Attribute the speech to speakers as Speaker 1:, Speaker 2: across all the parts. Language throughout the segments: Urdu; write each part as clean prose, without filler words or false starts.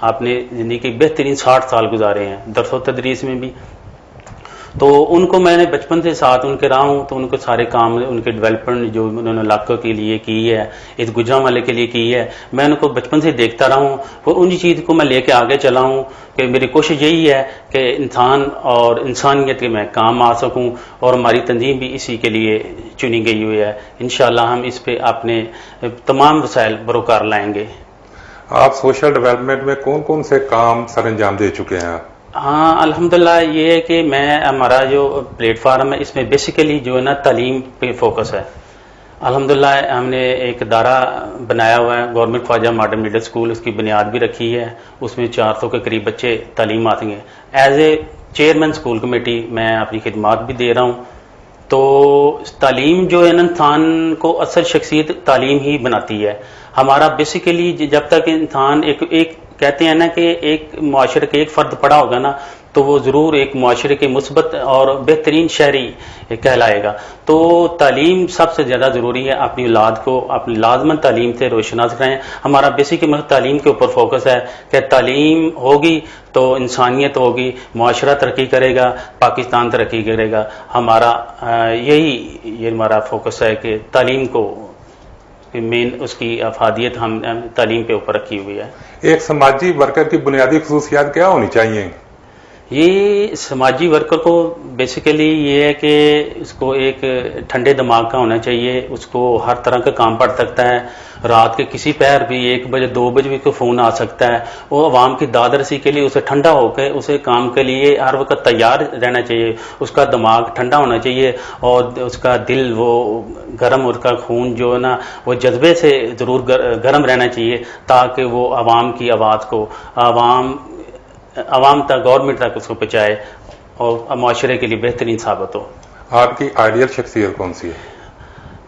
Speaker 1: آپ نے زندگی کے بہترین 60 سال گزارے ہیں درس و تدریس میں بھی. تو ان کو میں نے بچپن سے ساتھ ان کے رہا ہوں, تو ان کو سارے کام ان کے ڈیولپمنٹ جو انہوں نے علاقوں کے لیے کی ہے, اس گجرانوالے کے لیے کی ہے, میں ان کو بچپن سے دیکھتا رہا ہوں اور انہی چیز کو میں لے کے آگے چلا ہوں کہ میری کوشش یہی ہے کہ انسان اور انسانیت کے میں کام آ سکوں, اور ہماری تنظیم بھی اسی کے لیے چنی گئی ہوئی ہے. انشاءاللہ ہم اس پہ اپنے تمام وسائل بروکار لائیں گے.
Speaker 2: آپ سوشل ڈیولپمنٹ میں کون کون سے کام سر انجام دے چکے ہیں؟
Speaker 1: ہاں الحمدللہ یہ ہے کہ ہمارا جو پلیٹ فارم ہے اس میں بیسیکلی جو ہے نا تعلیم پہ فوکس ہے. الحمدللہ ہم نے ایک ادارہ بنایا ہوا ہے گورنمنٹ خواجہ ماڈرن مڈل اسکول, اس کی بنیاد بھی رکھی ہے, اس میں 400 کے قریب بچے تعلیم آتے ہیں. As a chairman school committee میں اپنی خدمات بھی دے رہا ہوں. تو تعلیم جو ہے نا انسان کو اصل شخصیت تعلیم ہی بناتی ہے. ہمارا بیسیکلی جب تک انسان ایک کہتے ہیں نا کہ ایک معاشرے کے ایک فرد پڑا ہوگا نا تو وہ ضرور ایک معاشرے کے مثبت اور بہترین شہری کہلائے گا. تو تعلیم سب سے زیادہ ضروری ہے. اپنی اولاد کو اپنی لازمن تعلیم سے روشناس کریں. ہمارا بیسک تعلیم کے اوپر فوکس ہے کہ تعلیم ہوگی تو انسانیت ہوگی, معاشرہ ترقی کرے گا, پاکستان ترقی کرے گا. ہمارا یہ ہمارا فوکس ہے کہ تعلیم کو مین اس کی افادیت ہم تعلیم پہ اوپر رکھی ہوئی ہے.
Speaker 2: ایک سماجی ورکر کی بنیادی خصوصیات کیا ہونی چاہیے؟
Speaker 1: یہ سماجی ورکر کو بیسیکلی یہ ہے کہ اس کو ایک ٹھنڈے دماغ کا ہونا چاہیے. اس کو ہر طرح کا کام پڑ سکتا ہے. رات کے کسی پہر بھی 1 بجے 2 بجے بھی کوئی فون آ سکتا ہے. وہ عوام کی داد رسی کے لیے اسے ٹھنڈا ہو کے اسے کام کے لیے ہر وقت تیار رہنا چاہیے. اس کا دماغ ٹھنڈا ہونا چاہیے اور اس کا دل وہ گرم, اس کا خون جو ہے نا وہ جذبے سے ضرور گرم رہنا چاہیے تاکہ وہ عوام کی آواز کو عوام تک, گورنمنٹ تک اس کو پہنچائے اور معاشرے کے لیے بہترین ثابت ہو.
Speaker 2: آپ کی آئیڈیل شخصیت کون سی ہے؟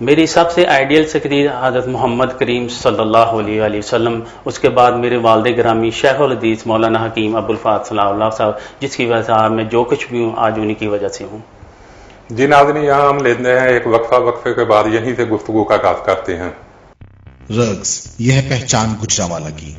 Speaker 1: میری سب سے آئیڈیل شخصیت حضرت محمد کریم صلی اللہ علیہ وآلہ وسلم. اس کے بعد میرے والد گرامی شیخ الحدیث مولانا حکیم ابوالفضل صلی اللہ صاحب, جس کی وجہ سے آج میں جو کچھ بھی ہوں آج انہی کی وجہ سے ہوں.
Speaker 2: جی ناظرین, یہاں ہم لیتے ہیں ایک وقفے کے بعد یہیں سے گفتگو کا آغاز کرتے ہیں.
Speaker 3: رگز یہ ہے پہچان گجرانوالہ کی.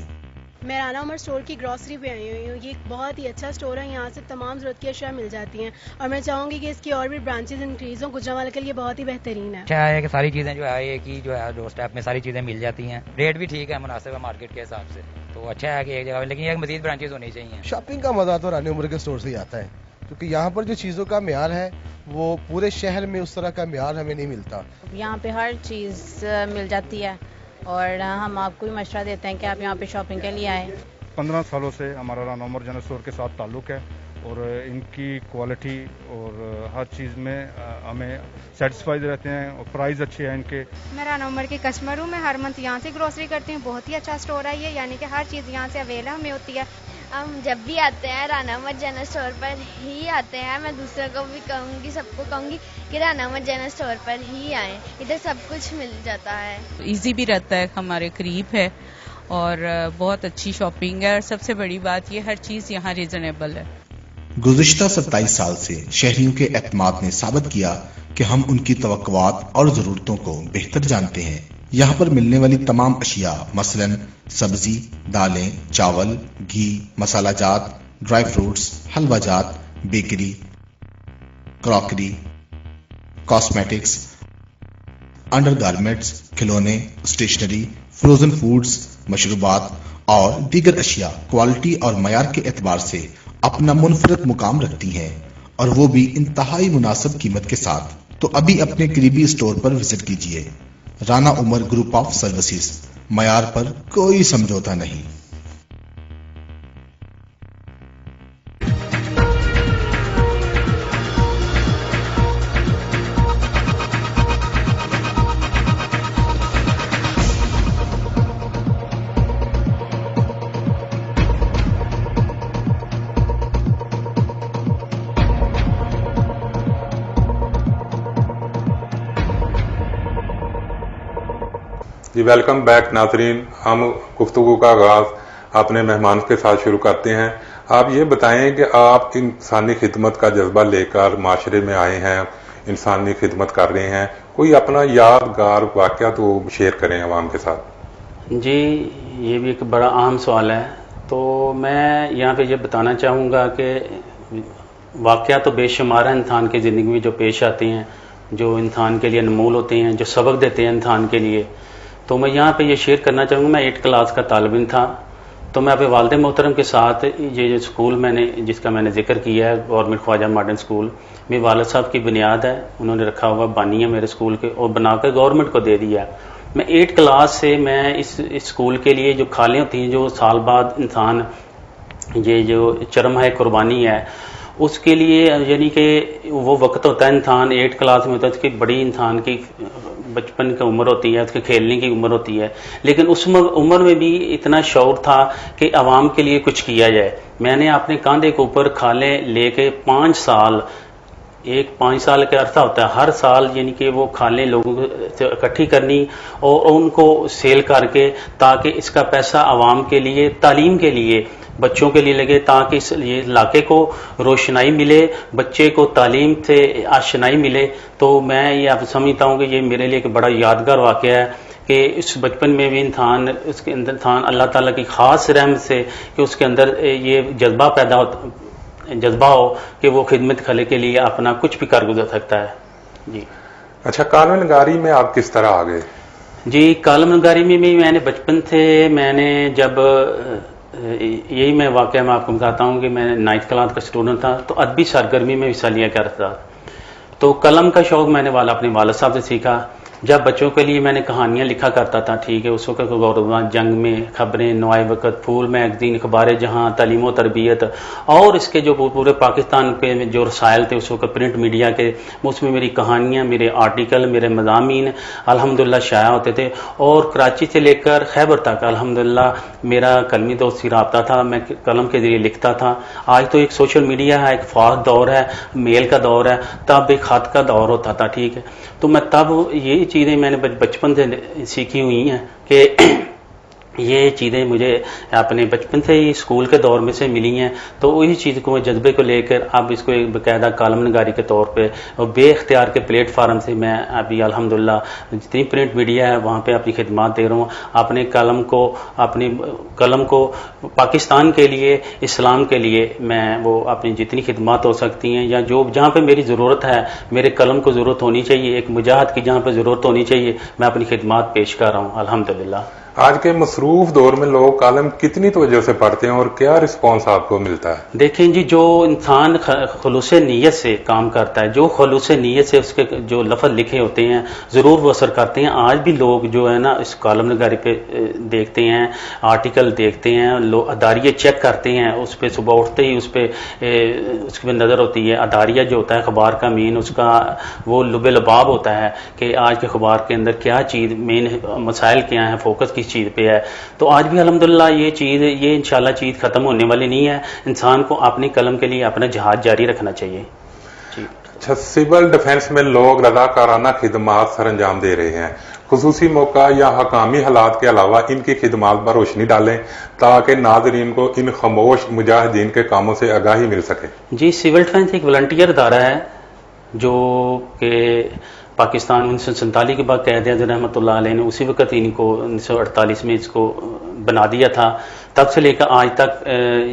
Speaker 4: میں رانا عمر اسٹور کی گروسری پہ آئی ہوئی ہوں. یہ ایک بہت ہی اچھا اسٹور ہے, یہاں سے تمام ضرورت کی اشیاء مل جاتی ہیں اور میں چاہوں گی کہ اس کی اور بھی برانچز انکریز ہوں. گجرانوالہ کے لیے بہت ہی بہترین ہے.
Speaker 5: اچھا ہے کہ ساری چیزیں جو ہے ایک ہی جو ہے ڈور اسٹیپ میں ساری چیزیں مل جاتی ہیں. ریٹ بھی ٹھیک ہے, مناسب ہے مارکیٹ کے حساب سے. تو اچھا ہے کہ ایک جگہ, لیکن ایک مزید برانچز ہونی چاہیے.
Speaker 6: شاپنگ کا مزہ تو رانا عمر کے اسٹور سے ہی آتا ہے, کیونکہ یہاں پر جو چیزوں کا معیار ہے وہ پورے شہر میں اس طرح کا معیار ہمیں نہیں ملتا.
Speaker 7: یہاں پہ ہر چیز مل جاتی ہے اور ہم آپ کو بھی مشورہ دیتے ہیں کہ آپ یہاں پہ شاپنگ کے لیے آئیں.
Speaker 8: 15 سالوں سے ہمارا رانا عمر جنرل اسٹور کے ساتھ تعلق ہے اور ان کی کوالٹی اور ہر چیز میں ہمیں سیٹسفائیڈ رہتے ہیں اور پرائز اچھے ہیں ان کے.
Speaker 9: میں رانا عمر کی کسٹمر ہوں, میں ہر منتھ یہاں سے گروسری کرتی ہوں. بہت ہی اچھا اسٹور ہے یہ, یعنی کہ ہر چیز یہاں سے اویلیبل ہمیں ہوتی ہے.
Speaker 10: ہم جب بھی آتے ہیں رانا عمر جنرل اسٹور پر ہی آتے ہیں. میں دوسروں کو بھی کہوں گی, سب کو کہوں گی کہ رانا عمر جنرل اسٹور پر ہی آئیں, ادھر سب کچھ مل جاتا ہے.
Speaker 11: ایزی بھی رہتا ہے, ہمارے قریب ہے اور بہت اچھی شاپنگ ہے, اور سب سے بڑی بات یہ ہر چیز یہاں ریزنیبل ہے.
Speaker 3: گزشتہ 27 سال سے شہریوں کے اعتماد نے ثابت کیا کہ ہم ان کی توقعات اور ضرورتوں کو بہتر جانتے ہیں. یہاں پر ملنے والی تمام اشیاء مثلاً سبزی, دالیں, چاول, گھی, مسالہ جات, ڈرائی فروٹس, حلوہ جات, bakery, crockery, cosmetics, under garments, کھلونے, اسٹیشنری, فروزن فوڈز, مشروبات اور دیگر اشیاء کوالٹی اور معیار کے اعتبار سے اپنا منفرد مقام رکھتی ہیں, اور وہ بھی انتہائی مناسب قیمت کے ساتھ. تو ابھی اپنے قریبی اسٹور پر وزٹ کیجیے. رانا عمر گروپ آف سروسز, معیار پر کوئی سمجھوتا نہیں.
Speaker 2: جی ویلکم بیک ناظرین, ہم گفتگو کا آغاز اپنے مہمان کے ساتھ شروع کرتے ہیں. آپ یہ بتائیں کہ آپ انسانی خدمت کا جذبہ لے کر معاشرے میں آئے ہیں, انسانی خدمت کر رہے ہیں, کوئی اپنا یادگار واقعہ تو شیئر کریں عوام کے ساتھ.
Speaker 1: جی یہ بھی ایک بڑا اہم سوال ہے. تو میں یہاں پہ یہ بتانا چاہوں گا کہ واقعات تو بے شمار ہیں انسان کی زندگی میں جو پیش آتے ہیں، جو انسان کے لیے انمول ہوتے ہیں، جو سبق دیتے ہیں انسان کے لیے. تو میں یہاں پہ یہ شیئر کرنا چاہوں گا. میں 8 کلاس کا طالب علم تھا، تو میں اپنے والد محترم کے ساتھ یہ جو اسکول جس کا میں نے ذکر کیا ہے، گورنمنٹ خواجہ ماڈرن اسکول، میرے والد صاحب کی بنیاد ہے، انہوں نے رکھا ہوا بانی ہے میرے اسکول کے، اور بنا کر گورنمنٹ کو دے دیا. میں 8 کلاس سے میں اس اسکول کے لیے جو کھالیں ہوتی ہیں، جو سال بعد انسان یہ جو چرم ہے، قربانی ہے، اس کے لیے یعنی کہ وہ وقت ہوتا ہے انسان 8 کلاس میں ہوتا ہے، اس کی بڑی انسان کی بچپن کی عمر ہوتی ہے، اس کے کھیلنے کی عمر ہوتی ہے، لیکن اس عمر میں بھی اتنا شعور تھا کہ عوام کے لیے کچھ کیا جائے. میں نے اپنے کاندھے کے اوپر کھالیں لے کے 5 سال، 5 سال کا عرصہ ہوتا ہے، ہر سال یعنی کہ وہ کھالیں لوگوں سے اکٹھی کرنی اور ان کو سیل کر کے، تاکہ اس کا پیسہ عوام کے لیے، تعلیم کے لیے، بچوں کے لیے لگے، تاکہ اس علاقے کو روشنائی ملے، بچے کو تعلیم سے آشنائی ملے. تو میں یہ آپ سمجھتا ہوں کہ یہ میرے لیے ایک بڑا یادگار واقعہ ہے کہ اس بچپن میں بھی انسان، اس کے اندر انسان اللہ تعالیٰ کی خاص رحمت سے کہ اس کے اندر یہ جذبہ ہو کہ وہ خدمت خلق کے لیے اپنا کچھ بھی کر گزر سکتا ہے. جی
Speaker 2: اچھا، کالم نگاری میں آپ کس طرح آ گئے؟
Speaker 1: جی کالم نگاری میں بھی میں نے بچپن سے، میں نے جب یہی میں واقعہ میں آپ کو بتاتا ہوں کہ میں 9th کلاس کا اسٹوڈنٹ تھا، تو ادبی سرگرمی میں حصہ لیا کرتا تھا. تو قلم کا شوق میں نے اپنے والد صاحب سے سیکھا. جب بچوں کے لیے میں نے کہانیاں لکھا کرتا تھا، ٹھیک ہے، اس وقت غوربان جنگ میں، خبریں، نوائے وقت، پھول میگزین، اخبار جہاں، تعلیم و تربیت، اور اس کے جو پورے پاکستان کے جو رسائل تھے اس وقت پرنٹ میڈیا کے، اس میں میری کہانیاں، میرے آرٹیکل، میرے مضامین الحمدللہ شائع ہوتے تھے. اور کراچی سے لے کر خیبر تک الحمدللہ میرا قلمی دوستی رابطہ تھا، میں قلم کے ذریعے لکھتا تھا. آج تو ایک سوشل میڈیا ہے، ایک فاسٹ دور ہے، میل کا دور ہے، تب ایک خط کا دور ہوتا تھا، ٹھیک ہے. تو میں تب یہی چیزیں میں نے بچپن سے سیکھی ہوئی ہیں کہ یہ چیزیں مجھے اپنے بچپن سے ہی اسکول کے دور میں سے ملی ہیں. تو وہی چیز کو جذبے کو لے کر اب اس کو ایک باقاعدہ کالم نگاری کے طور پہ اور بے اختیار کے پلیٹ فارم سے میں ابھی الحمدللہ جتنی پرنٹ میڈیا ہے وہاں پہ اپنی خدمات دے رہا ہوں. اپنے قلم کو پاکستان کے لیے، اسلام کے لیے میں وہ اپنی جتنی خدمات ہو سکتی ہیں، یا جہاں پہ میری ضرورت ہے، میرے قلم کو ضرورت ہونی چاہیے، ایک مجاہد کی جہاں پہ ضرورت ہونی چاہیے، میں اپنی خدمات پیش کر رہا ہوں الحمدللہ.
Speaker 2: آج کے مصروف دور میں لوگ کالم کتنی توجہ سے پڑھتے ہیں اور کیا رسپانس آپ کو ملتا ہے؟
Speaker 1: دیکھیں جی، جو انسان خلوص نیت سے کام کرتا ہے، جو خلوص نیت سے اس کے جو لفظ لکھے ہوتے ہیں ضرور وہ اثر کرتے ہیں. آج بھی لوگ جو ہے نا اس کالم نگاری پہ دیکھتے ہیں، آرٹیکل دیکھتے ہیں، اداریہ چیک کرتے ہیں، اس پہ صبح اٹھتے ہی اس پہ نظر ہوتی ہے. اداریہ جو ہوتا ہے اخبار کا مین، اس کا وہ لب لباب ہوتا ہے کہ آج کے اخبار کے اندر کیا چیز مین مسائل کیا ہیں، فوکس کس چیز پہ ہے. تو آج بھی الحمدللہ یہ انشاءاللہ چیز ختم ہونے والی نہیں ہے. انسان کو اپنی قلم کے لیے اپنا جہاد جاری رکھنا چاہیے. جی
Speaker 2: اچھا، سول ڈیفنس میں لوگ رضاکارانہ خدمات سر انجام دے رہے ہیں. خصوصی موقع یا حکامی حالات کے علاوہ ان کی خدمات پر روشنی ڈالیں تاکہ ناظرین کو ان خاموش مجاہدین کے کاموں سے آگاہی مل سکے.
Speaker 1: جی، سول ڈیفنس ایک والنٹیئر ادارہ ہے جو کہ پاکستان 1947 کے بعد قائد اعظم رحمۃ اللہ علیہ نے اسی وقت ان کو 1948 میں اس کو بنا دیا تھا. تب سے لے کر آج تک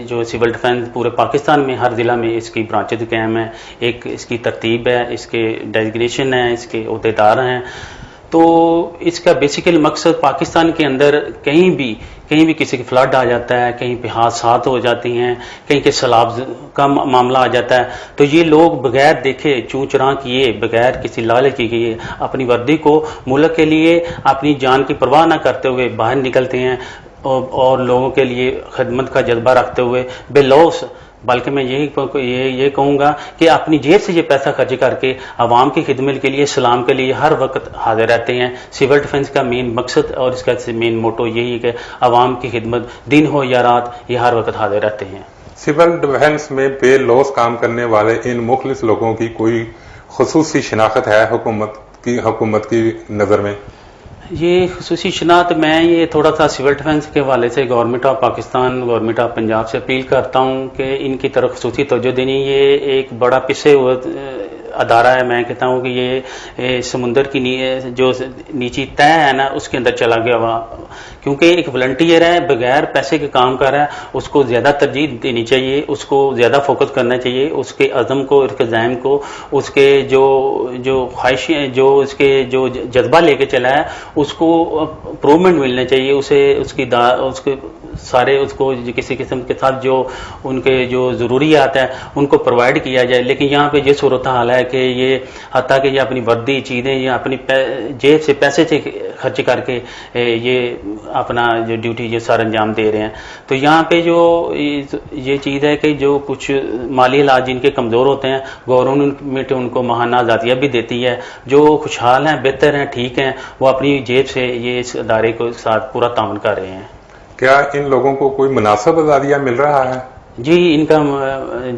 Speaker 1: جو سول ڈیفنس پورے پاکستان میں ہر ضلع میں اس کی برانچز قائم ہیں. ایک اس کی ترتیب ہے، اس کے ڈیزگنیشن ہے، اس کے عہدیدار ہیں. تو اس کا بیسیکل مقصد پاکستان کے اندر کہیں بھی کسی کے فلڈ آ جاتا ہے، کہیں پہ حادثات ہو جاتی ہیں، کہیں کے سیلاب کا معاملہ آ جاتا ہے، تو یہ لوگ بغیر دیکھے، چوں چراں کیے، بغیر کسی لالچ کیے اپنی وردی کو ملک کے لیے اپنی جان کی پرواہ نہ کرتے ہوئے باہر نکلتے ہیں اور لوگوں کے لیے خدمت کا جذبہ رکھتے ہوئے بے لوث، بلکہ میں یہ کہوں گا کہ اپنی جیب سے یہ پیسہ خرچ کر کے عوام کی خدمت کے لیے، اسلام کے لیے ہر وقت حاضر رہتے ہیں. سول ڈیفنس کا مین مقصد اور اس کا مین موٹو یہی ہے کہ عوام کی خدمت دن ہو یا رات یہ ہر وقت حاضر رہتے ہیں.
Speaker 2: سول ڈیفنس میں بے لوث کام کرنے والے ان مخلص لوگوں کی کوئی خصوصی شناخت ہے حکومت کی نظر میں؟
Speaker 1: یہ خصوصی شناخت میں یہ تھوڑا سا سول ڈیفنس کے حوالے سے government of Pakistan, government of Punjab سے اپیل کرتا ہوں کہ ان کی طرف خصوصی توجہ دینی. یہ ایک بڑا پسے ہوئے ادارہ ہے، میں کہتا ہوں کہ یہ سمندر کی جو نیچی تہ ہے نا اس کے اندر چلا گیا ہوا، کیونکہ ایک والنٹیئر ہے، بغیر پیسے کے کام کر رہا ہے، اس کو زیادہ ترجیح دینی چاہیے، اس کو زیادہ فوکس کرنا چاہیے، اس کے عزم کو، اس کے ذہن کو، اس کے جو خواہشیں، جو اس کے جو جذبہ لے کے چلا ہے اس کو امپروومنٹ ملنا چاہیے، اسے اس کے سارے اس کو کسی قسم کے ساتھ جو ان کے جو ضروریات ہیں ان کو پرووائڈ کیا جائے. لیکن یہاں پہ یہ صورتحال ہے کہ یہ حتیٰ کہ یہ اپنی وردی چیزیں یا اپنی جیب سے پیسے سے خرچ کر کے یہ اپنا جو ڈیوٹی یہ سر انجام دے رہے ہیں. تو یہاں پہ جو یہ چیز ہے کہ جو کچھ مالی حالات جن کے کمزور ہوتے ہیں گورنمنٹ ان کو ماہانہ عطیہ بھی دیتی ہے، جو خوشحال ہیں، بہتر ہیں، ٹھیک ہیں، وہ اپنی جیب سے یہ اس ادارے کو ساتھ پورا تعاون کر رہے ہیں.
Speaker 2: کیا ان لوگوں کو کوئی مناسب عطیہ مل رہا ہے؟
Speaker 1: جی ان کا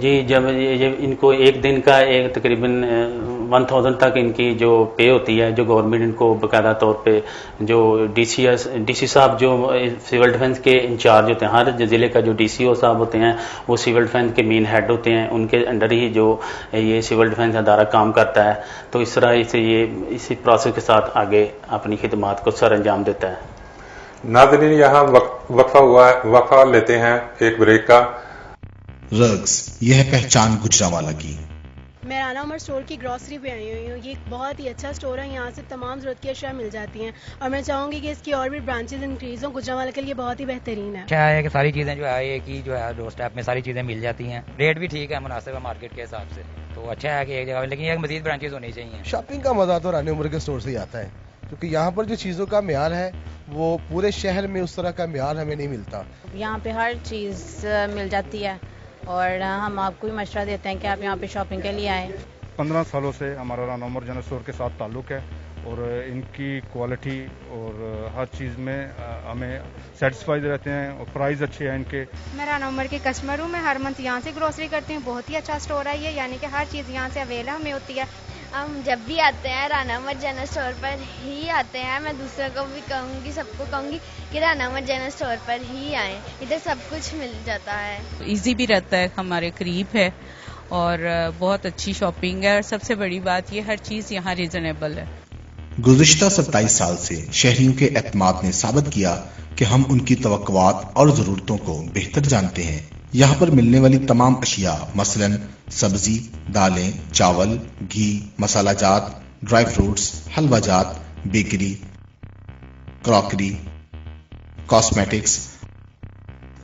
Speaker 1: جب ان کو ایک دن کا ایک تقریباً 1000 تک ان کی جو پے ہوتی ہے، جو گورنمنٹ ان کو باقاعدہ طور پہ جو ڈی سی صاحب جو سول ڈیفنس کے انچارج ہوتے ہیں، ہر ضلع کا جو ڈی سی او صاحب ہوتے ہیں وہ سول ڈیفنس کے مین ہیڈ ہوتے ہیں، ان کے انڈر ہی جو یہ سول ڈیفنس ادارہ کام کرتا ہے. تو اس طرح سے یہ اسی پروسیس کے ساتھ آگے اپنی خدمات کو سر انجام دیتا ہے.
Speaker 2: ناظرین یہاں وقفہ لیتے ہیں ایک بریک کا.
Speaker 3: رگز یہ ہے پہچان گجرانوالہ کی.
Speaker 4: میں رانا عمر اسٹور کی گروسری پہ آئی ہوئی ہوں. یہ ایک بہت ہی اچھا اسٹور ہے، یہاں سے تمام ضرورت کی اشیاء مل جاتی ہیں اور میں چاہوں گی کہ اس کی اور بھی برانچز انکریز ہوں. گجرانوالہ کے لیے بہت ہی بہترین ہے.
Speaker 5: اچھا ہے کہ ساری چیزیں جو ہے ایک ہی جو ہے ڈور اسٹیپ میں ساری چیزیں مل جاتی ہیں، ریٹ بھی ٹھیک ہے، مناسب ہے مارکیٹ کے حساب سے. تو اچھا ہے کہ ایک جگہ، لیکن ایک مزید برانچز ہونی چاہیے.
Speaker 6: شاپنگ کا مزہ تو رانا عمر کے اسٹور سے ہی آتا ہے، کیونکہ یہاں پر جو چیزوں کا معیار ہے وہ پورے شہر میں اس طرح کا معیار ہمیں نہیں ملتا.
Speaker 7: یہاں پہ ہر چیز مل جاتی ہے اور ہم آپ کو بھی مشورہ دیتے ہیں کہ آپ یہاں پہ شاپنگ کے لیے آئیں.
Speaker 8: 15 سالوں سے ہمارا رانا عمر جنرل اسٹور کے ساتھ تعلق ہے اور ان کی کوالٹی اور ہر چیز میں ہمیں سیٹسفائیڈ رہتے ہیں اور پرائز اچھے ہیں ان کے.
Speaker 9: میں رانا عمر کی کسٹمر ہوں، میں ہر منتھ یہاں سے گروسری کرتی ہوں. بہت ہی اچھا اسٹور ہے یہ، یعنی کہ ہر چیز یہاں سے اویلیبل ہمیں ہوتی ہے.
Speaker 10: ہم جب بھی آتے ہیں رانا عمر جنرل اسٹور پر ہی آتے ہیں. میں دوسروں کو بھی کہوں گی، سب کو کہوں گی کہ رانا عمر جنرل اسٹور پر ہی آئیں، ادھر سب کچھ مل جاتا ہے.
Speaker 11: ایزی بھی رہتا ہے، ہمارے قریب ہے اور بہت اچھی شاپنگ ہے، اور سب سے بڑی بات یہ ہر چیز یہاں ریزنیبل ہے.
Speaker 3: گزشتہ 27 سال سے شہریوں کے اعتماد نے ثابت کیا کہ ہم ان کی توقعات اور ضرورتوں کو بہتر جانتے ہیں. یہاں پر ملنے والی تمام اشیاء مثلاً سبزی، دالیں، چاول، گھی، مسالہ جات، ڈرائی فروٹس، حلوہ جات، bakery, crockery, cosmetics,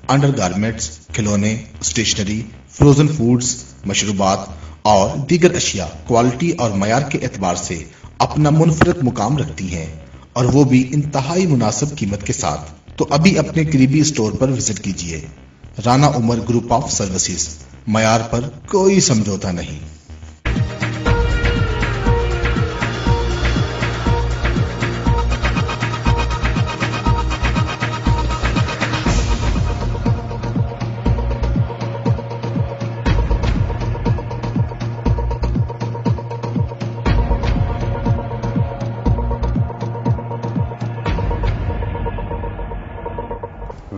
Speaker 3: under garments, کھلونے، اسٹیشنری، فروزن فوڈز، مشروبات اور دیگر اشیاء کوالٹی اور معیار کے اعتبار سے اپنا منفرد مقام رکھتی ہیں، اور وہ بھی انتہائی مناسب قیمت کے ساتھ. تو ابھی اپنے قریبی اسٹور پر وزٹ کیجیے. رانا عمر گروپ آف سروسز، معیار پر کوئی سمجھوتا نہیں.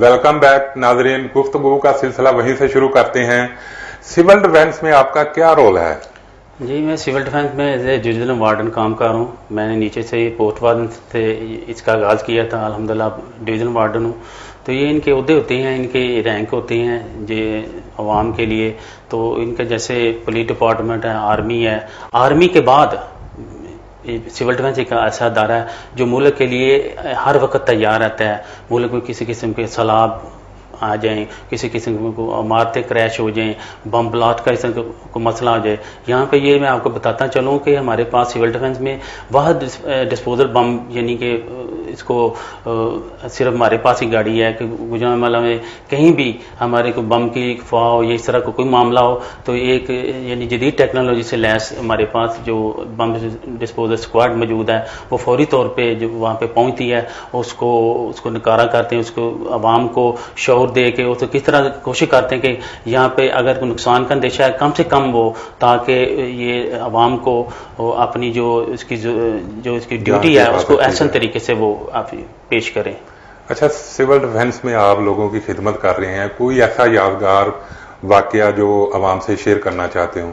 Speaker 2: ویلکم بیک ناظرین. گفتگو کا سلسلہ وہیں سے شروع کرتے ہیں. سول ڈیفنس میں آپ کا کیا رول ہے؟
Speaker 1: جی میں سول ڈیفنس میں ایز اے ڈویژنل وارڈن کام کر رہا ہوں. میں نے نیچے سے پوسٹ وارڈن سے اس کا آغاز کیا تھا. الحمدللہ ڈویژنل وارڈن ہوں. تو یہ ان کے عہدے ہوتے ہیں، ان کے رینک ہوتے ہیں یہ عوام کے لیے. تو ان کے جیسے پولیس ڈپارٹمنٹ ہے، آرمی ہے. آرمی کے بعد سول ڈیفنس ایک ایسا ادارہ ہے جو ملک کے لیے ہر وقت تیار رہتا ہے. ملک میں کسی قسم کے سیلاب آ جائیں، کسی قسم کو عمارتیں کریش ہو جائیں، بم بلاسٹ کا اس کو مسئلہ ہو جائے، یہاں پہ یہ میں آپ کو بتاتا چلوں کہ ہمارے پاس سول ڈیفنس میں واحد ڈسپوزل بم، یعنی کہ اس کو صرف ہمارے پاس ہی گاڑی ہے کہ گجرانوالہ میں کہیں بھی ہمارے کو بم کی افواہ ہو یا اس طرح کا کوئی معاملہ ہو تو ایک یعنی جدید ٹیکنالوجی سے لیس ہمارے پاس جو بم ڈسپوزل اسکواڈ موجود ہے وہ فوری طور پہ جو وہاں پہ پہنچتی ہے اس کو نکارا کرتے ہیں، اس کو عوام کو شعور دے کے اس کو کس طرح کوشش کرتے ہیں کہ یہاں پہ اگر کوئی نقصان کا اندیشہ ہے کم سے کم وہ، تاکہ یہ عوام کو اپنی جو اس کی ڈیوٹی ہے اس کو احسن طریقے سے وہ آپ پیش کریں.
Speaker 2: اچھا، سول ڈیفنس میں آپ لوگوں کی خدمت کر رہے ہیں، کوئی ایسا یادگار واقعہ جو عوام سے شیئر کرنا چاہتے ہوں؟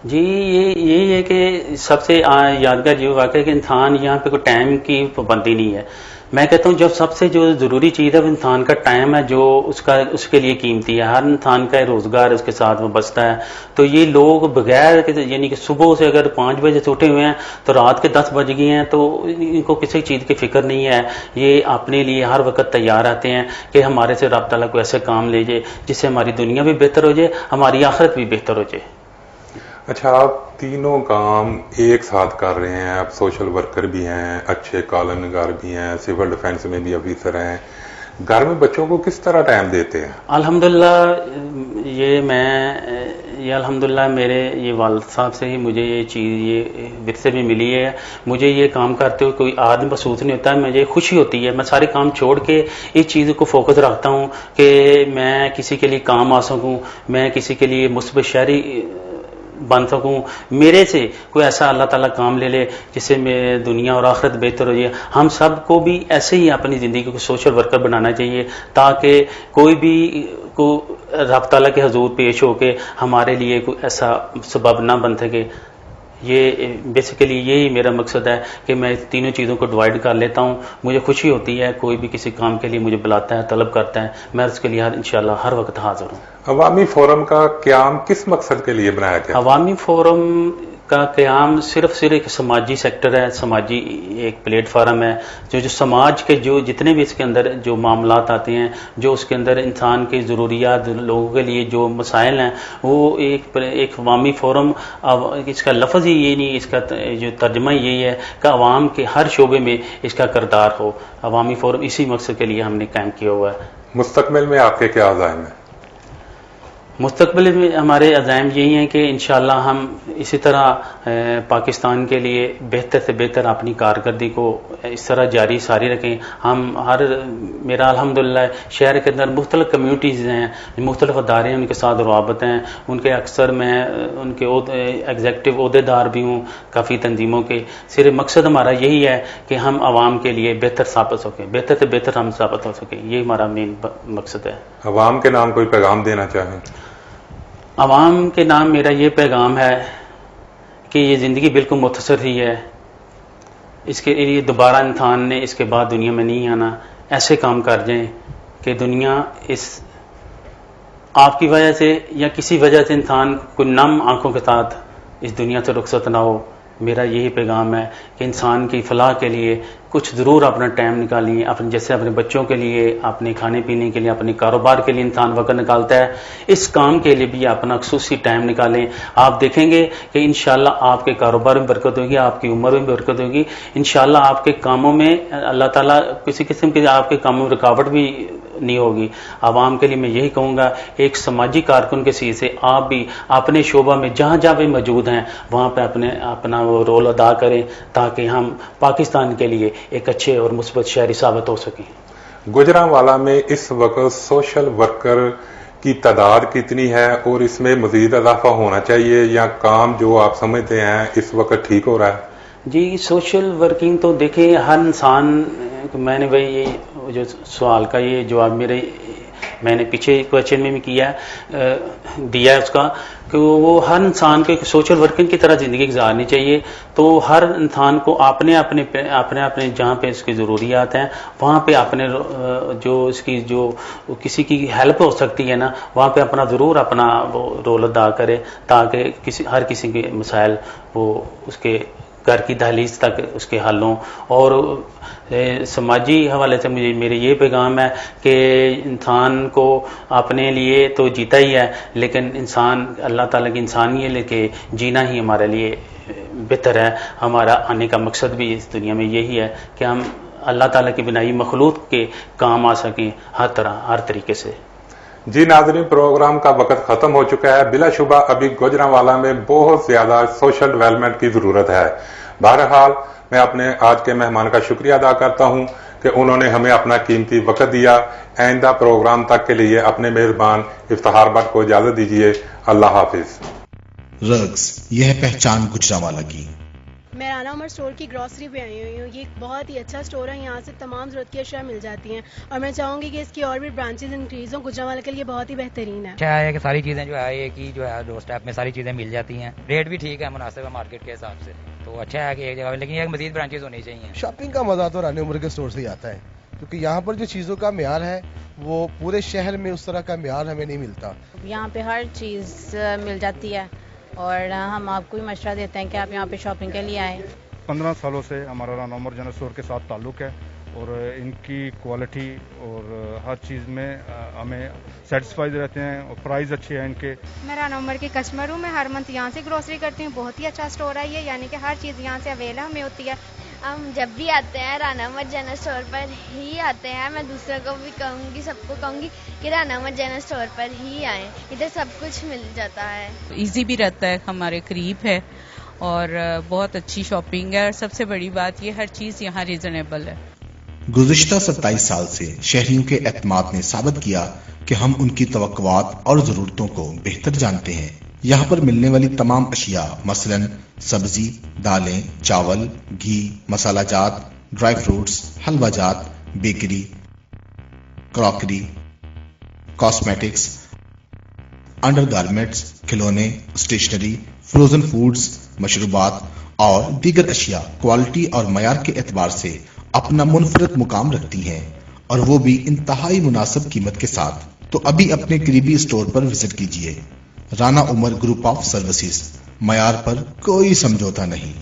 Speaker 1: جی یہی ہے کہ سب سے یادگار یہ واقعہ ہے کہ انسان یہاں پہ کوئی ٹائم کی پابندی نہیں ہے. میں کہتا ہوں جب سب سے جو ضروری چیز ہے وہ انسان کا ٹائم ہے، جو اس کے لیے قیمتی ہے. ہر انسان کا روزگار اس کے ساتھ وہ بچتا ہے. تو یہ لوگ بغیر یعنی کہ صبح سے اگر 5 بجے سے اٹھے ہوئے ہیں تو رات کے 10 بج گئے ہیں، تو ان کو کسی چیز کی فکر نہیں ہے. یہ اپنے لیے ہر وقت تیار رہتے ہیں کہ ہمارے سے رب تعالیٰ کو ایسے کام لے جائے جس سے ہماری دنیا بھی بہتر ہو جائے، ہماری آخرت بھی بہتر ہو جائے.
Speaker 2: اچھا، آپ تینوں کام ایک ساتھ کر رہے ہیں. آپ سوشل ورکر بھی ہیں، اچھے کالم نگار بھی ہیں، سول ڈیفینس میں بھی آفیسر ہیں. گھر میں بچوں کو کس طرح ٹائم دیتے ہیں؟
Speaker 1: الحمدللہ یہ الحمدللہ میرے یہ والد صاحب سے ہی مجھے یہ چیز یہ ورثے میں ملی ہے. مجھے یہ کام کرتے ہوئے کوئی آدمی محسوس نہیں ہوتا ہے، مجھے خوشی ہوتی ہے. میں سارے کام چھوڑ کے اس چیز کو فوکس رکھتا ہوں کہ میں کسی کے لیے کام آ سکوں، میں کسی کے لیے مثبت شہری بن سکوں. میرے سے کوئی ایسا اللہ تعالیٰ کام لے لے جس سے میرے دنیا اور آخرت بہتر ہو جائے. ہم سب کو بھی ایسے ہی اپنی زندگی کو سوشل ورکر بنانا چاہیے تاکہ کوئی بھی کو رب تعالیٰ کے حضور پیش ہو کے ہمارے لیے کوئی ایسا سبب نہ بن سکے. یہ بیسیکلی یہی میرا مقصد ہے کہ میں تینوں چیزوں کو ڈیوائڈ کر لیتا ہوں. مجھے خوشی ہوتی ہے کوئی بھی کسی کام کے لیے مجھے بلاتا ہے، طلب کرتا ہے، میں اس کے لیے انشاءاللہ ہر وقت حاضر ہوں.
Speaker 2: عوامی فورم کا قیام کس مقصد کے لیے بنایا گیا؟
Speaker 1: عوامی فورم کا قیام صرف ایک سماجی سیکٹر ہے، سماجی ایک پلیٹ فارم ہے جو سماج کے جو جتنے بھی اس کے اندر جو معاملات آتے ہیں، جو اس کے اندر انسان کی ضروریات، لوگوں کے لیے جو مسائل ہیں، وہ ایک عوامی فورم. اس کا لفظ ہی یہ نہیں، اس کا جو ترجمہ یہی ہے کہ عوام کے ہر شعبے میں اس کا کردار ہو. عوامی فورم اسی مقصد کے لیے ہم نے قائم کیا ہوا ہے.
Speaker 2: مستقبل میں آپ کے کیا عزائم ہیں؟
Speaker 1: مستقبل میں ہمارے عزائم یہی ہیں کہ انشاءاللہ ہم اسی طرح پاکستان کے لیے بہتر سے بہتر اپنی کارکردگی کو اس طرح جاری ساری رکھیں. ہم میرا الحمدللہ شہر کے اندر مختلف کمیونٹیز ہیں، مختلف ادارے ہیں، ان کے ساتھ روابط ہیں. ان کے اکثر میں ان کے ایگزیکٹو عہدے دار بھی ہوں کافی تنظیموں کے. صرف مقصد ہمارا یہی ہے کہ ہم عوام کے لیے بہتر ثابت ہو سکیں، بہتر سے بہتر ہم ثابت ہو سکیں. یہ ہمارا مین مقصد ہے.
Speaker 2: عوام کے نام کوئی پیغام دینا چاہیں؟
Speaker 1: عوام کے نام میرا یہ پیغام ہے کہ یہ زندگی بالکل مختصر ہی ہے. اس کے لیے دوبارہ انسان نے اس کے بعد دنیا میں نہیں آنا. ایسے کام کر جائیں کہ دنیا اس آپ کی وجہ سے یا کسی وجہ سے انسان کو نم آنکھوں کے ساتھ اس دنیا سے رخصت نہ ہو. میرا یہی پیغام ہے کہ انسان کی فلاح کے لیے کچھ ضرور اپنا ٹائم نکالیے. جیسے اپنے بچوں کے لیے، اپنے کھانے پینے کے لیے، اپنے کاروبار کے لیے انسان وقت نکالتا ہے، اس کام کے لیے بھی اپنا خصوصی ٹائم نکالیں. آپ دیکھیں گے کہ انشاءاللہ آپ کے کاروبار میں برکت ہوگی، آپ کی عمر میں برکت ہوگی. انشاءاللہ آپ کے کاموں میں اللہ تعالیٰ کسی قسم کے آپ کے کاموں میں رکاوٹ بھی نہیں ہوگی. عوام کے لیے میں یہی کہوں گا، ایک سماجی کارکن کے حیثیت سے آپ بھی اپنے شعبہ میں جہاں جہاں بھی موجود ہیں وہاں پہ اپنا وہ رول ادا کریں تاکہ ہم پاکستان کے لیے ایک اچھے اور مثبت شہری ثابت ہو سکیں.
Speaker 2: گوجرانوالہ میں اس وقت سوشل ورکر کی تعداد کتنی ہے اور اس میں مزید اضافہ ہونا چاہیے یا کام جو آپ سمجھتے ہیں اس وقت ٹھیک ہو رہا ہے؟
Speaker 1: جی سوشل ورکنگ تو دیکھیں ہر انسان، میں نے بھائی یہ جو سوال کا یہ جواب میں نے پیچھے کویشچن میں بھی دیا ہے اس کا کہ وہ ہر انسان کو ایک سوشل ورکنگ کی طرح زندگی گزارنی چاہیے. تو ہر انسان کو اپنے جہاں پہ اس کی ضروریات ہیں وہاں پہ اپنے جو اس کی جو کسی کی ہیلپ ہو سکتی ہے نا وہاں پہ ضرور اپنا وہ رول ادا کرے تاکہ ہر کسی کے مسائل وہ اس کے گھر کی دہلیز تک اس کے حل ہوں. اور سماجی حوالے سے میرے یہ پیغام ہے کہ انسان کو اپنے لیے تو جیتا ہی ہے، لیکن انسان اللہ تعالیٰ کی انسانیت لے کے جینا ہی ہمارے لیے بہتر ہے. ہمارا آنے کا مقصد بھی اس دنیا میں یہی ہے کہ ہم اللہ تعالیٰ کی بنائی مخلوق کے کام آ سکیں ہر طریقے سے.
Speaker 2: جی ناظرین، پروگرام کا وقت ختم ہو چکا ہے. بلا شبہ ابھی گوجرانوالہ میں بہت زیادہ سوشل ڈیولپمنٹ کی ضرورت ہے. بہرحال میں اپنے آج کے مہمان کا شکریہ ادا کرتا ہوں کہ انہوں نے ہمیں اپنا قیمتی وقت دیا. آئندہ پروگرام تک کے لیے اپنے میزبان افتخار بٹ کو اجازت دیجیے. اللہ حافظ.
Speaker 3: رقص یہ ہے پہچان گوجرانوالہ کی.
Speaker 4: میں رانا عمر اسٹور کی گروسری پہ آئی ہوئی ہوں. یہ بہت ہی اچھا اسٹور ہے, یہاں سے تمام ضرورت کی اشیاء مل جاتی ہیں, اور میں چاہوں گی کہ اس کی اور بھی برانچز انکریز ہوں. گجرانوالہ کے لیے بہت ہی بہترین ہے.
Speaker 5: اچھا ہے کہ ساری چیزیں جو ہے ایک ہی جو ہے ڈور اسٹیپ میں ساری چیزیں مل جاتی ہیں, ریٹ بھی ٹھیک ہے, مناسب ہے مارکیٹ کے حساب سے, تو اچھا ہے کہ ایک جگہ, لیکن ایک مزید برانچز ہونی چاہیے.
Speaker 6: شاپنگ کا مزہ تو رانا عمر کے اسٹور سے ہی آتا ہے, کیونکہ یہاں پر جو چیزوں کا معیار ہے وہ پورے شہر میں اس طرح کا معیار ہمیں نہیں ملتا.
Speaker 7: یہاں پہ ہر چیز مل جاتی ہے, اور ہم آپ کو بھی مشورہ دیتے ہیں کہ آپ یہاں پہ شاپنگ کے لیے آئیں.
Speaker 8: 15 سالوں سے ہمارا رانا عمر جنرل اسٹور کے ساتھ تعلق ہے, اور ان کی کوالٹی اور ہر چیز میں ہمیں سیٹسفائیڈ رہتے ہیں, اور پرائز اچھے ہیں ان کے.
Speaker 9: میں رانا عمر کی کسٹمر ہوں, میں ہر منتھ یہاں سے گروسری کرتی ہوں. بہت ہی اچھا اسٹور ہے یہ, یعنی کہ ہر چیز یہاں سے اویلیبل ہمیں ہوتی ہے.
Speaker 10: ہم جب بھی آتے ہیں رانا عمر جنرل اسٹور پر ہی آتے ہیں. میں دوسروں کو بھی کہوں گی, سب کو کہوں گی کہ رانا عمر جنرل اسٹور پر ہی آئیں, ادھر سب کچھ مل جاتا ہے.
Speaker 11: ایزی بھی رہتا ہے, ہمارے قریب ہے, اور بہت اچھی شاپنگ ہے, اور سب سے بڑی بات یہ ہر چیز یہاں ریزنیبل ہے.
Speaker 3: گزشتہ 27 سال سے شہریوں کے اعتماد نے ثابت کیا کہ ہم ان کی توقعات اور ضرورتوں کو بہتر جانتے ہیں. یہاں پر ملنے والی تمام اشیاء مثلاً سبزی, دالیں, چاول, گھی, مسالہ جات, ڈرائی فروٹس, حلوہ جات, bakery, crockery, cosmetics, under garments, کھلونے, اسٹیشنری, فروزن فوڈز, مشروبات اور دیگر اشیاء کوالٹی اور معیار کے اعتبار سے اپنا منفرد مقام رکھتی ہیں, اور وہ بھی انتہائی مناسب قیمت کے ساتھ. تو ابھی اپنے قریبی اسٹور پر وزٹ کیجیے. رانا عمر گروپ آف سروسز, معیار پر کوئی سمجھوتا نہیں.